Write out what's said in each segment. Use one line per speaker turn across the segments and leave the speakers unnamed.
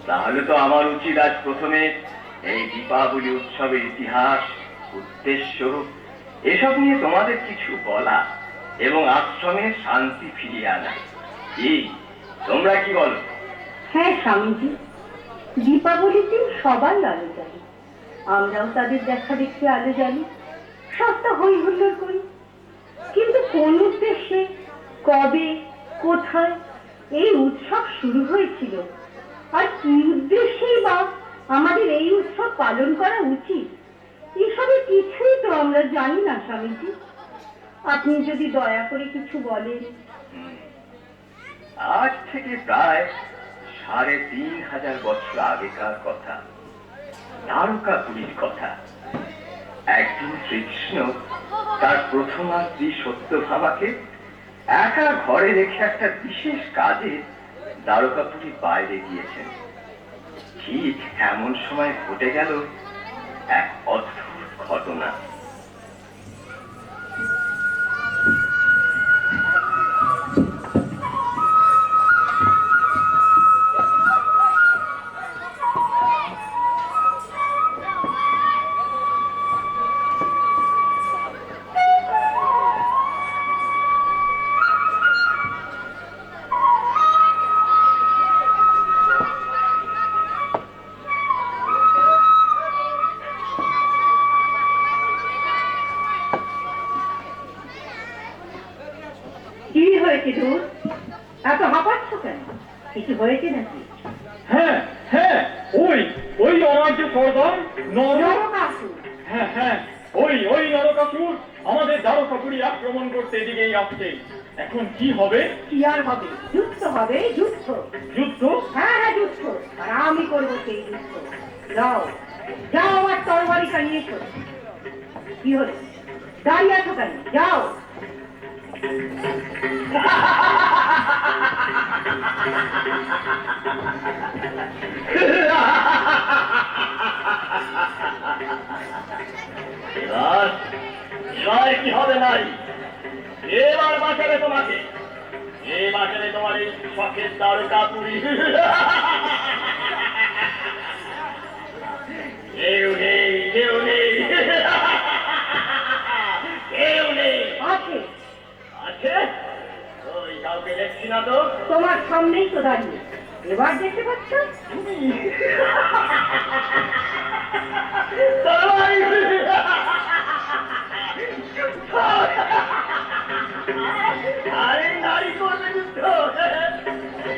তাহলে তো আমার উচিত আজ প্রথমে এই দীপাবলি উৎসবের ইতিহাস, উদ্দেশ্য এসব নিয়ে তোমাদের কিছু বলা এবং আশ্রমে শান্তি ফিরিয়ে আনা। কি তোমরা কি বলো?
হ্যাঁ স্বামীজি, দীপাবলিতে সবাই আলো জ্বালে, আমরাও তাদের দেখা দেখতে আলো জ্বালি, সবটা হই হুল্লোড় করি, কিন্তু কোন উদ্দেশ্যে, কবে, কোথায় এই উৎসব শুরু হয়েছিল আর কি উদ্দেশ্যেই বা আমাদের এই উৎসব পালন করা উচিত, এসবের কিছুই তো আমরা জানি না স্বামীজি। আপনি যদি দয়া করে কিছু বলেন।
আজ থেকে প্রায় ৩,৫০০ বছর আগেকার কথা, দ্বারকাপুরীর কথা। একদিন শ্রীকৃষ্ণ তার প্রথমা স্ত্রী সত্যভামাকে একা ঘরে রেখে একটা বিশেষ কাজে দ্বারকাপুরী বাইরে গিয়েছেন। ঠিক এমন সময় ঘটে গেল এক অদ্ভুত ঘটনা।
কি হয়েছে দূর? এত হাঁপাচ্ছ কেন? কিছু হয়েছে নাকি?
হ্যাঁ হ্যাঁ, ওই ওই অরাজ্য সর্দার
নরকাসুর।
হ্যাঁ হ্যাঁ, ওই ওই নরকাসুর আমাদের দ্বারকাপুরী আক্রমণ করতে এদিকেই আসছে। এখন কি হবে?
কি আর হবে? যুদ্ধ হবে, যুদ্ধ।
যুদ্ধ?
হ্যাঁ হ্যাঁ, যুদ্ধ। আর আমি করবো সেই যুদ্ধ। যাও যাও, আমার তরবারিটা নিয়ে এসো। কি হলো? দাঁড়িয়ে আছো কেন? যাও।
এবার এবার কি হবে নাই? এবার বাঁচাবে তোমাকে, এ বাঁচাবে তোমার এই শখের দ্বারকাপুরী। কেউ নেই, কেউ নেই, কেউ নেই।
আছে,
আছে? ওই কাউকে দেখছি না তো।
তোমার সামনেই তো দাঁড়িয়ে। এবার দেখতে পাচ্ছ?
আরে নারী করবে যুদ্ধ।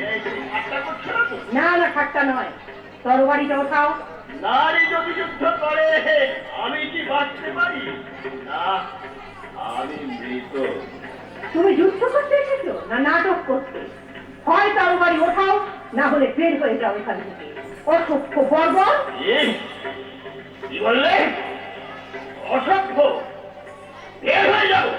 এই তুমি ঠাট্টা করছো না তো?
না না, ঠাট্টা নয়। তরবারিটা ওঠাও।
নারী যদি যুদ্ধ করে আমি কি বাঁচতে পারি? না, আমি মৃত।
তুমি যুদ্ধ করতে এসেছো না নাটক করতে? হয় তরবারি ওঠাও, না হলে বের হয়ে যাও এখান থেকে। অসভ্য বর্বর।
কি বললে? অসভ্য? বের হয়ে যাও।